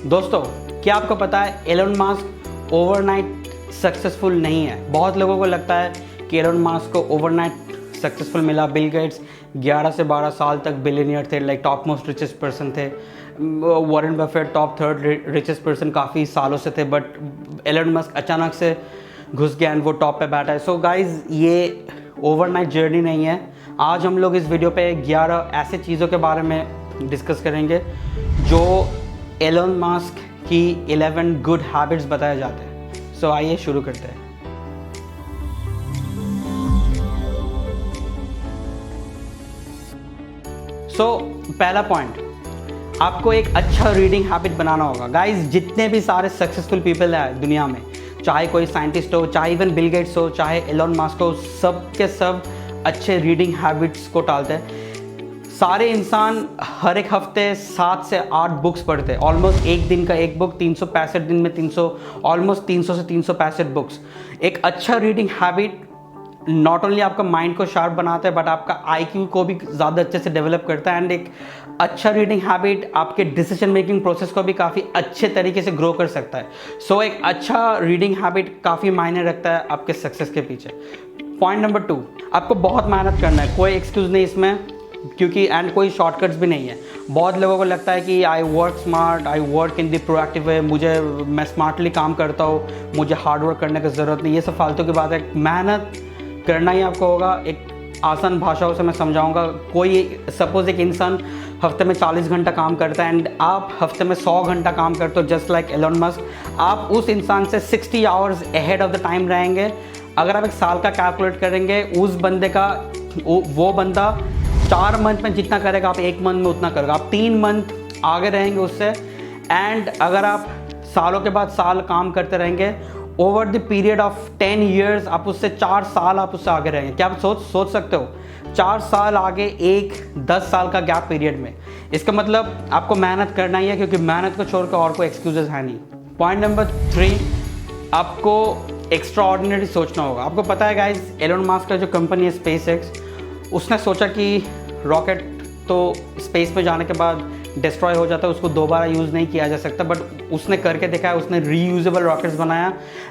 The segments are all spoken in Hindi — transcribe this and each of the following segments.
दोस्तों, क्या आपको पता है एलन मास्क ओवरनाइट सक्सेसफुल नहीं है। बहुत लोगों को लगता है कि एलन मास्क को ओवरनाइट सक्सेसफुल मिला। बिल गेट्स 11 से 12 साल तक बिलियनियर थे, like top most richest person थे। Warren Buffett top 3rd richest person काफ़ी सालों से थे, बट एलन मस्क अचानक से घुस गया एंड वो टॉप पे बैठा है। सो गाइज, ये ओवरनाइट जर्नी नहीं है। आज हम लोग इस वीडियो पे 11 ऐसे चीज़ों के बारे में डिस्कस करेंगे जो एलन मास्क की 11 गुड हैबिट्स बताए जाते हैं। सो आइए शुरू करते हैं। पहला पॉइंट, आपको एक अच्छा रीडिंग हैबिट बनाना होगा। गाइस, जितने भी सारे सक्सेसफुल पीपल हैं दुनिया में, चाहे कोई साइंटिस्ट हो, चाहे इवन बिल गेट्स हो, चाहे एलन मास्क हो, सब के सब अच्छे रीडिंग हैबिट्स को टालते हैं। सारे इंसान हर एक हफ्ते 7 से 8 बुक्स पढ़ते हैं। ऑलमोस्ट एक दिन का एक बुक, 365 दिन में 300 से 365 बुक्स। एक अच्छा रीडिंग हैबिट नॉट ओनली आपका माइंड को शार्प बनाता है, बट आपका IQ को भी ज़्यादा अच्छे से डेवलप करता है। एंड एक अच्छा रीडिंग हैबिट आपके डिसीजन मेकिंग प्रोसेस को भी काफ़ी अच्छे तरीके से ग्रो कर सकता है। सो एक अच्छा रीडिंग हैबिट काफ़ी मायने रखता है आपके सक्सेस के पीछे। पॉइंट नंबर 2, आपको बहुत मेहनत करना है। कोई एक्सक्यूज़ नहीं इसमें, क्योंकि एंड कोई शॉर्टकट्स भी नहीं है। बहुत लोगों को लगता है कि I work smart, I work in the proactive way, मैं स्मार्टली काम करता हूँ, मुझे हार्ड वर्क करने की ज़रूरत नहीं। ये सब फालतू की बात है। मेहनत करना ही आपको होगा। एक आसान भाषाओं से मैं समझाऊंगा। कोई सपोज एक इंसान हफ्ते में 40 घंटा काम करता है एंड आप हफ्ते में 100 घंटा काम करते हो, जस्ट लाइक एलन मस्क। आप उस इंसान से 60 hours ahead of the time रहेंगे। अगर आप एक साल का कैलकुलेट करेंगे, उस बंदे का वो बंदा 4 मंथ में जितना करेगा, आप 1 मंथ में उतना करेगा। आप 3 मंथ आगे रहेंगे उससे। एंड अगर आप सालों के बाद साल काम करते रहेंगे, over the period of 10 years आप उससे 4 साल आप उससे आगे रहेंगे। क्या आप सोच सकते हो? 4 साल आगे एक 10 साल का गैप पीरियड में। इसका मतलब आपको मेहनत करना ही है, क्योंकि मेहनत को छोड़कर और कोई एक्सक्यूजेस है नहीं। पॉइंट नंबर 3, आपको एक्स्ट्रा ऑर्डिनरी सोचना होगा। आपको पता है गाइज, एलन मास्क का जो कंपनी है SpaceX, उसने सोचा कि रॉकेट तो स्पेस में जाने के बाद डिस्ट्रॉय हो जाता है, उसको दोबारा यूज़ नहीं किया जा सकता, बट उसने करके दिखाया। उसने रीयूजेबल रॉकेट्स बनाया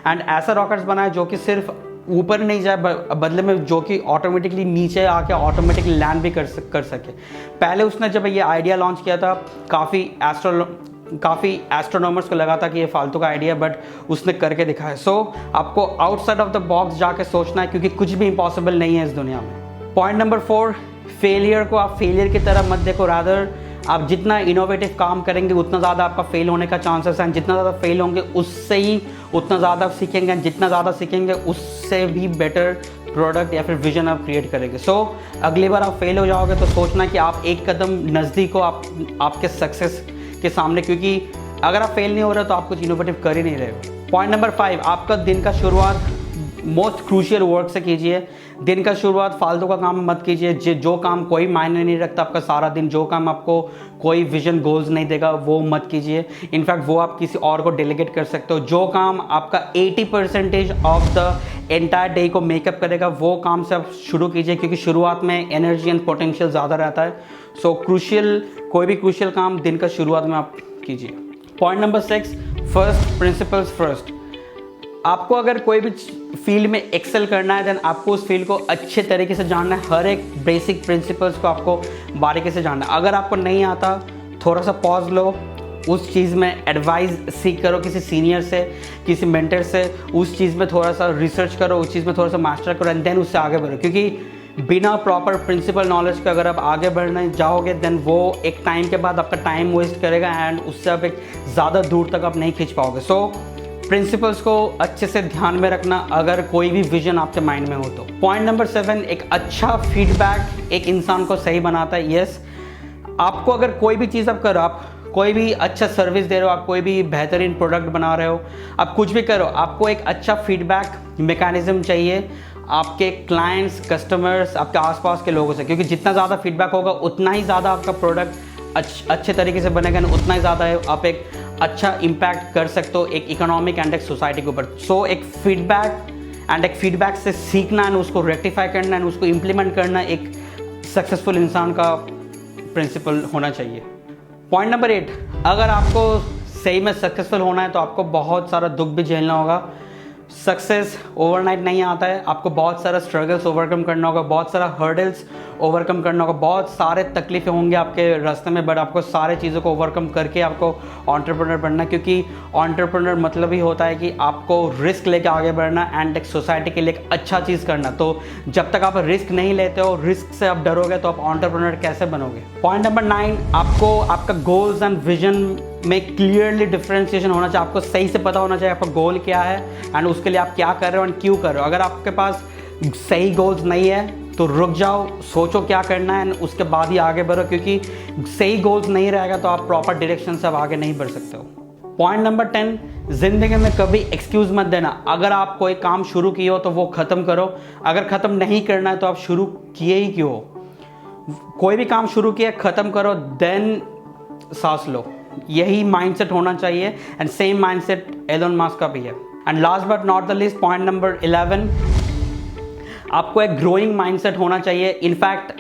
एंड ऐसा रॉकेट्स बनाया जो कि सिर्फ ऊपर नहीं जाए, बदले में जो कि ऑटोमेटिकली नीचे आके ऑटोमेटिकली लैंड भी कर सके। पहले उसने जब ये आइडिया लॉन्च किया था, काफ़ी एस्ट्रोनॉमर्स को लगा था कि ये फालतू का आइडिया, बट उसने करके दिखाया। सो आपको आउटसाइड ऑफ द बॉक्स जाके सोचना है, क्योंकि कुछ भी इम्पॉसिबल नहीं है इस दुनिया में। पॉइंट नंबर 4, फेलियर को आप फेलियर की तरह मत देखो। रादर आप जितना इनोवेटिव काम करेंगे, उतना ज़्यादा आपका फेल होने का चांसेस हैं। जितना ज़्यादा फेल होंगे, उससे ही उतना ज़्यादा आप सीखेंगे। जितना ज़्यादा सीखेंगे, उससे भी बेटर प्रोडक्ट या फिर विजन आप क्रिएट करेंगे। सो अगली बार आप फेल हो जाओगे तो सोचना कि आप एक कदम नज़दीक हो आपके सक्सेस के सामने, क्योंकि अगर आप फेल नहीं हो रहे तो आप कुछ इनोवेटिव कर ही नहीं रहे हो। पॉइंट नंबर 5, आपका दिन का शुरुआत मोस्ट क्रूशियल वर्क से कीजिए। दिन का शुरुआत फालतू का काम मत कीजिए। जो काम कोई मायने नहीं रखता आपका सारा दिन, जो काम आपको कोई विजन गोल्स नहीं देगा, वो मत कीजिए। इनफैक्ट वो आप किसी और को डेलीगेट कर सकते हो। जो काम आपका 80% ऑफ द एंटायर डे को मेकअप करेगा, वो काम से आप शुरू कीजिए, क्योंकि शुरुआत में एनर्जी एंड पोटेंशियल ज़्यादा रहता है। सो कोई भी क्रूशियल काम दिन का शुरुआत में आप कीजिए। Point number 6, first principles first. आपको अगर कोई भी फील्ड में एक्सेल करना है, देन आपको उस फील्ड को अच्छे तरीके से जानना है। हर एक बेसिक प्रिंसिपल्स को आपको बारीकी से जानना है। अगर आपको नहीं आता, थोड़ा सा पॉज लो, उस चीज़ में एडवाइस सीख करो किसी सीनियर से, किसी मेंटर से। उस चीज़ में थोड़ा सा रिसर्च करो, उस चीज़ में थोड़ा सा मास्टर करो, एंड देन उससे आगे बढ़ो। क्योंकि बिना प्रॉपर प्रिंसिपल नॉलेज के अगर आप आगे बढ़ने जाओगे, देन वो एक टाइम के बाद आपका टाइम वेस्ट करेगा एंड उससे आप एक ज़्यादा दूर तक आप नहीं खींच पाओगे। सो प्रिंसिपल्स को अच्छे से ध्यान में रखना अगर कोई भी विजन आपके माइंड में हो तो। पॉइंट नंबर 7, एक अच्छा फीडबैक एक इंसान को सही बनाता है। यस, आपको अगर कोई भी चीज़ आप करो, आप कोई भी अच्छा सर्विस दे रहे हो, आप कोई भी बेहतरीन प्रोडक्ट बना रहे हो, आप कुछ भी करो, आपको एक अच्छा फीडबैक मैकेनिज्म चाहिए आपके क्लाइंट्स, कस्टमर्स, आपके आसपास के लोगों से। क्योंकि जितना ज़्यादा फीडबैक होगा, उतना ही ज़्यादा आपका प्रोडक्ट अच्छे तरीके से बनेगा, उतना ही ज़्यादा आप एक अच्छा इम्पैक्ट कर सकते हो एक इकोनॉमिक एंड एक सोसाइटी के ऊपर। सो एक फीडबैक से सीखना एंड उसको रेक्टिफाई करना एंड उसको इम्प्लीमेंट करना एक सक्सेसफुल इंसान का प्रिंसिपल होना चाहिए। पॉइंट नंबर 8, अगर आपको सही में सक्सेसफुल होना है तो आपको बहुत सारा दुख भी झेलना होगा। सक्सेस ओवरनाइट नहीं आता है, आपको बहुत सारा स्ट्रगल्स ओवरकम करना होगा, बहुत सारा हर्डल्स ओवरकम करना होगा, बहुत सारे तकलीफ़ें होंगे आपके रास्ते में, बट आपको सारे चीज़ों को ओवरकम करके आपको एंटरप्रेन्योर बनना है। क्योंकि एंटरप्रेन्योर मतलब ही होता है कि आपको रिस्क लेके आगे बढ़ना एंड एक सोसाइटी के लिए एक अच्छा चीज़ करना। तो जब तक आप रिस्क नहीं लेते हो, रिस्क से आप डरोगे, तो आप एंटरप्रेन्योर कैसे बनोगे। पॉइंट नंबर 9, आपको आपका गोल्स एंड विजन में क्लियरली डिफ्रेंशिएशन होना चाहिए। आपको सही से पता होना चाहिए आपका गोल क्या है एंड उसके लिए आप क्या कर रहे हो एंड क्यों कर रहे हो। अगर आपके पास सही गोल्स नहीं है तो रुक जाओ, सोचो क्या करना है एंड उसके बाद ही आगे बढ़ो, क्योंकि सही गोल्स नहीं रहेगा तो आप प्रॉपर डायरेक्शन से आप आगे नहीं बढ़ सकते हो। पॉइंट नंबर 10, ज़िंदगी में कभी एक्सक्यूज़ मत देना। अगर आप कोई काम शुरू किए हो तो वो ख़त्म करो। अगर ख़त्म नहीं करना है तो आप शुरू किए ही क्यों हो। कोई भी काम शुरू किया ख़त्म करो, देन सांस लो। यही माइंडसेट होना चाहिए and same mindset Elon Musk का भी है। And last but not the least, point number 11, आपको एक ग्रोइंग माइंडसेट होना चाहिए। इनफैक्ट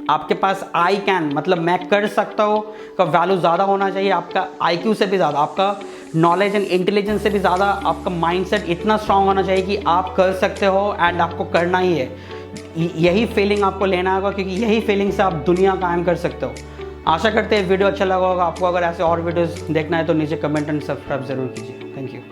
आपके पास आई कैन मतलब मैं कर सकता हूँ का वैल्यू ज़्यादा होना चाहिए। आपका IQ से भी ज़्यादा, आपका नॉलेज एंड इंटेलिजेंस से भी ज़्यादा आपका माइंडसेट इतना स्ट्रांग होना चाहिए कि आप कर सकते हो एंड आपको करना ही है। यही फीलिंग आपको लेना होगा, क्योंकि यही फीलिंग से आप दुनिया कायम कर सकते हो। आशा करते हैं वीडियो अच्छा लगा होगा आपको। अगर ऐसे और वीडियोस देखना है तो नीचे कमेंट एंड सब्सक्राइब ज़रूर कीजिए। Thank you.